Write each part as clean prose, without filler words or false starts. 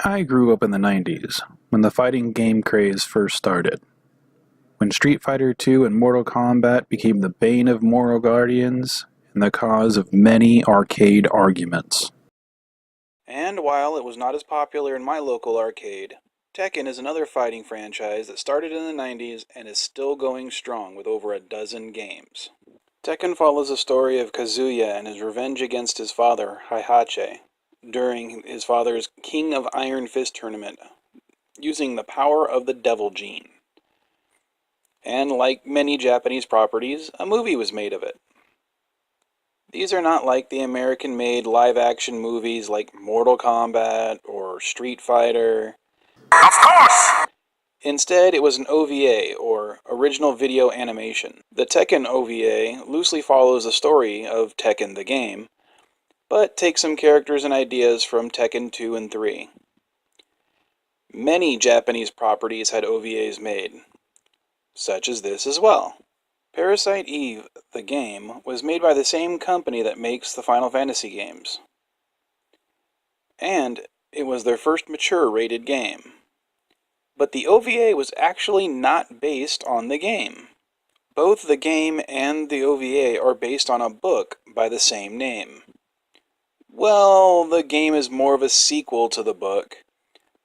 I grew up in the 90s, when the fighting game craze first started. When Street Fighter II and Mortal Kombat became the bane of moral guardians and the cause of many arcade arguments. And while it was not as popular in my local arcade, Tekken is another fighting franchise that started in the 90s and is still going strong with over a dozen games. Tekken follows the story of Kazuya and his revenge against his father, Heihachi, during his father's King of Iron Fist tournament, using the power of the Devil Gene. And like many Japanese properties, a movie was made of it. These are not like the American-made live-action movies like Mortal Kombat or Street Fighter. Of course! Instead, it was an OVA, or original video animation. The Tekken OVA loosely follows the story of Tekken the game, but takes some characters and ideas from Tekken 2 and 3. Many Japanese properties had OVAs made, such as this as well. Parasite Eve, the game, was made by the same company that makes the Final Fantasy games. And it was their first mature rated game. But the OVA was actually not based on the game. Both the game and the OVA are based on a book by the same name. Well, the game is more of a sequel to the book,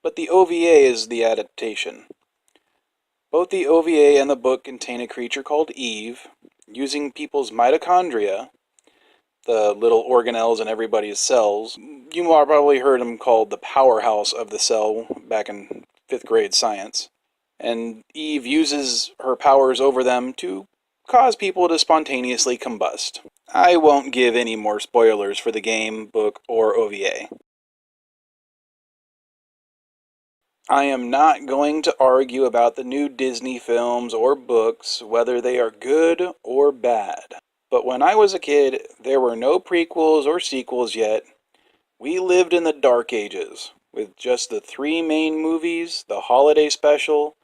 but the OVA is the adaptation. Both the OVA and the book contain a creature called Eve, using people's mitochondria, the little organelles in everybody's cells. You probably heard them called the powerhouse of the cell back in 5th grade science. And Eve uses her powers over them to cause people to spontaneously combust. I won't give any more spoilers for the game, book, or OVA. I am not going to argue about the new Disney films or books, whether they are good or bad. But when I was a kid, there were no prequels or sequels yet. We lived in the dark ages, with just the 3 main movies, the holiday special,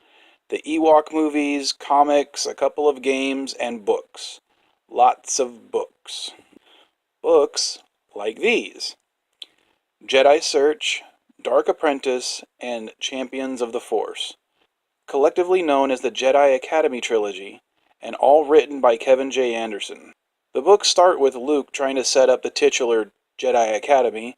the Ewok movies, comics, a couple of games, and books. Lots of books. Books like these: Jedi Search, Dark Apprentice, and Champions of the Force, collectively known as the Jedi Academy trilogy, and all written by Kevin J. Anderson. The books start with Luke trying to set up the titular Jedi Academy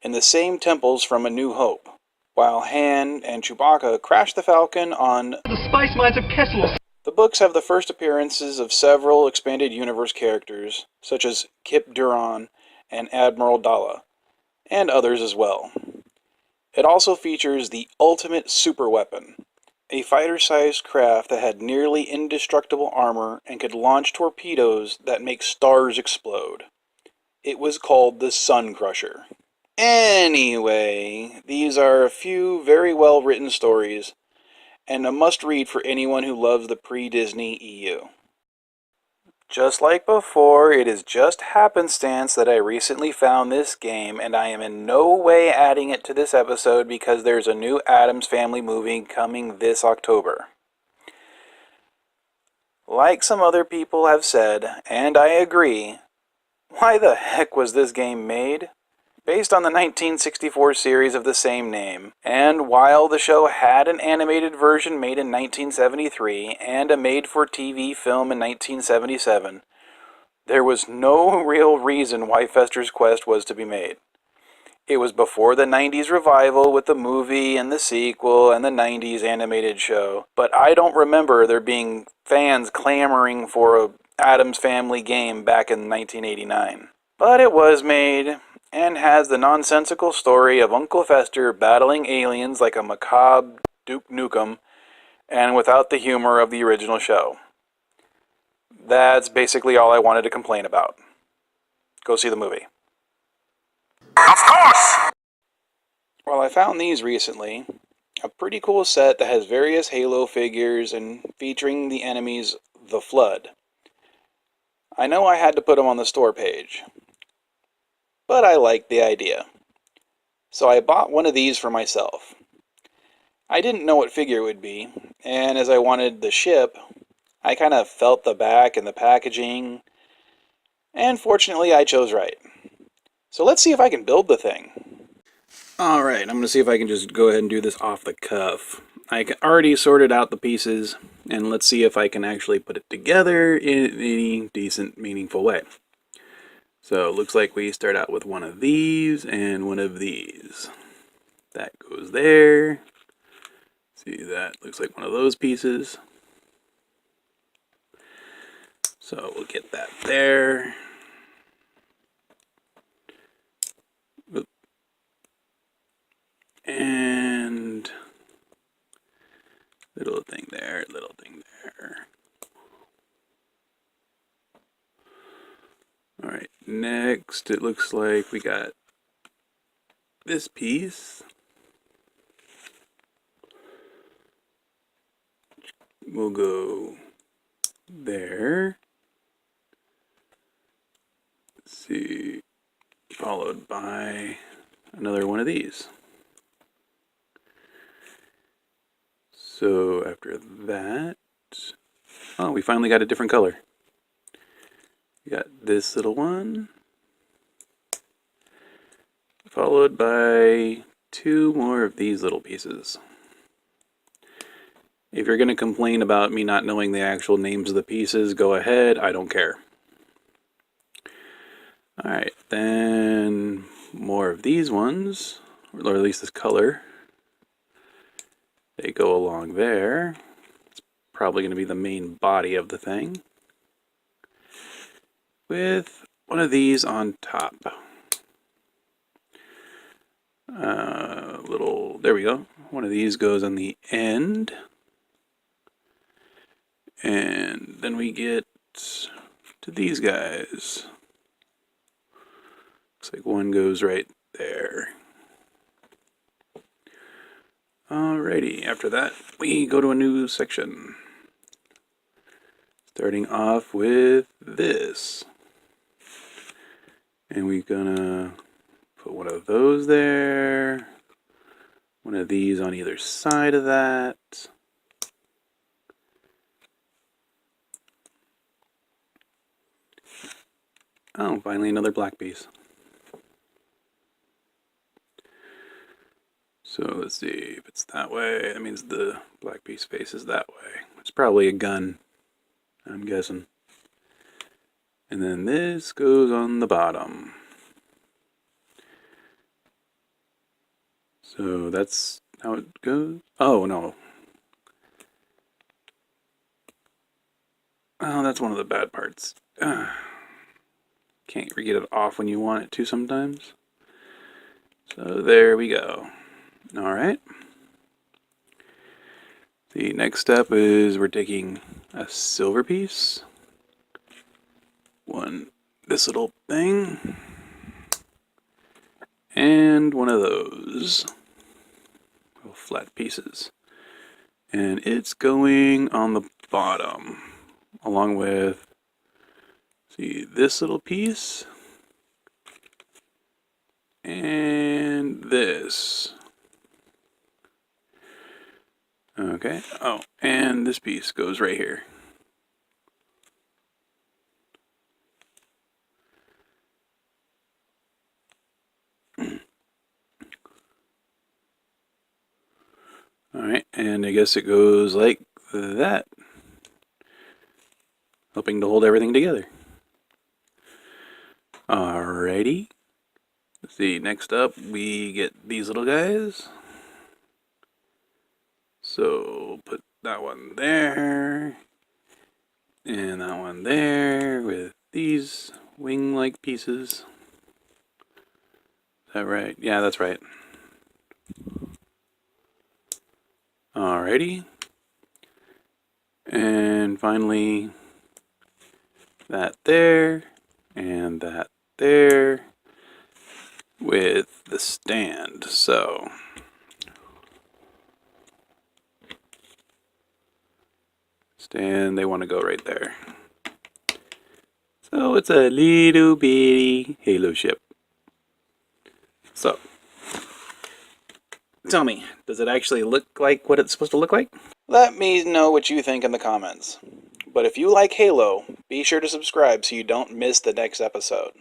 in the same temples from A New Hope, while Han and Chewbacca crash the Falcon on The spice mines of Kessel. The books have the first appearances of several expanded universe characters, such as Kip Duran and Admiral Dalla, and others as well. It also features the ultimate superweapon, a fighter-sized craft that had nearly indestructible armor and could launch torpedoes that make stars explode. It was called the Sun Crusher. Anyway, these are a few very well-written stories, and a must-read for anyone who loves the pre-Disney EU. Just like before, it is just happenstance that I recently found this game, and I am in no way adding it to this episode because there's a new Addams Family movie coming this October. Like some other people have said, and I agree, why the heck was this game made? Based on the 1964 series of the same name, and while the show had an animated version made in 1973 and a made-for-TV film in 1977, there was no real reason why Fester's Quest was to be made. It was before the 90s revival with the movie and the sequel and the 90s animated show, but I don't remember there being fans clamoring for a Addams Family game back in 1989. But it was made, and has the nonsensical story of Uncle Fester battling aliens like a macabre Duke Nukem, and without the humor of the original show. That's basically all I wanted to complain about. Go see the movie. Of course! Well, I found these recently. A pretty cool set that has various Halo figures and featuring the enemies The Flood. I know I had to put them on the store page, but I liked the idea. So I bought one of these for myself. I didn't know what figure it would be, and as I wanted the ship, I kind of felt the back and the packaging, and fortunately I chose right. So let's see if I can build the thing. Alright, I'm going to see if I can just go ahead and do this off the cuff. I already sorted out the pieces, and let's see if I can actually put it together in any decent, meaningful way. So it looks like we start out with one of these and one of these. That goes there. See, that looks like one of those pieces. So we'll get that there. And little thing there, little thing there. Alright, next it looks like we got this piece. We'll go there. Let's see, followed by another one of these. So after that, oh, we finally got a different color. We got this little one, followed by two more of these little pieces. If you're going to complain about me not knowing the actual names of the pieces, go ahead, I don't care. Alright, then more of these ones, or at least this color. They go along there. It's probably going to be the main body of the thing. With one of these on top. There we go. One of these goes on the end. And then we get to these guys. Looks like one goes right there. Alrighty, after that, we go to a new section. Starting off with this. And we're gonna put one of those there. One of these on either side of that. Oh, finally another black piece. So let's see, if it's that way, that means the black piece faces that way. It's probably a gun, I'm guessing. And then this goes on the bottom. So that's how it goes. Oh, no. Oh, that's one of the bad parts. Can't get it off when you want it to sometimes. So there we go. Alright. The next step is we're taking a silver piece. This little thing. And one of those little flat pieces. And it's going on the bottom. Along with, see, this little piece. And this. Okay, oh, and this piece goes right here. Alright, and I guess it goes like that. Helping to hold everything together. Alrighty. Let's see, next up we get these little guys. So put that one there, and that one there with these wing-like pieces. Is that right? Yeah, that's right. Alrighty. And finally, that there, and that there, with the stand. So stand, they want to go right there. So it's a little bitty Halo ship. So, tell me, does it actually look like what it's supposed to look like? Let me know what you think in the comments. But if you like Halo, be sure to subscribe so you don't miss the next episode.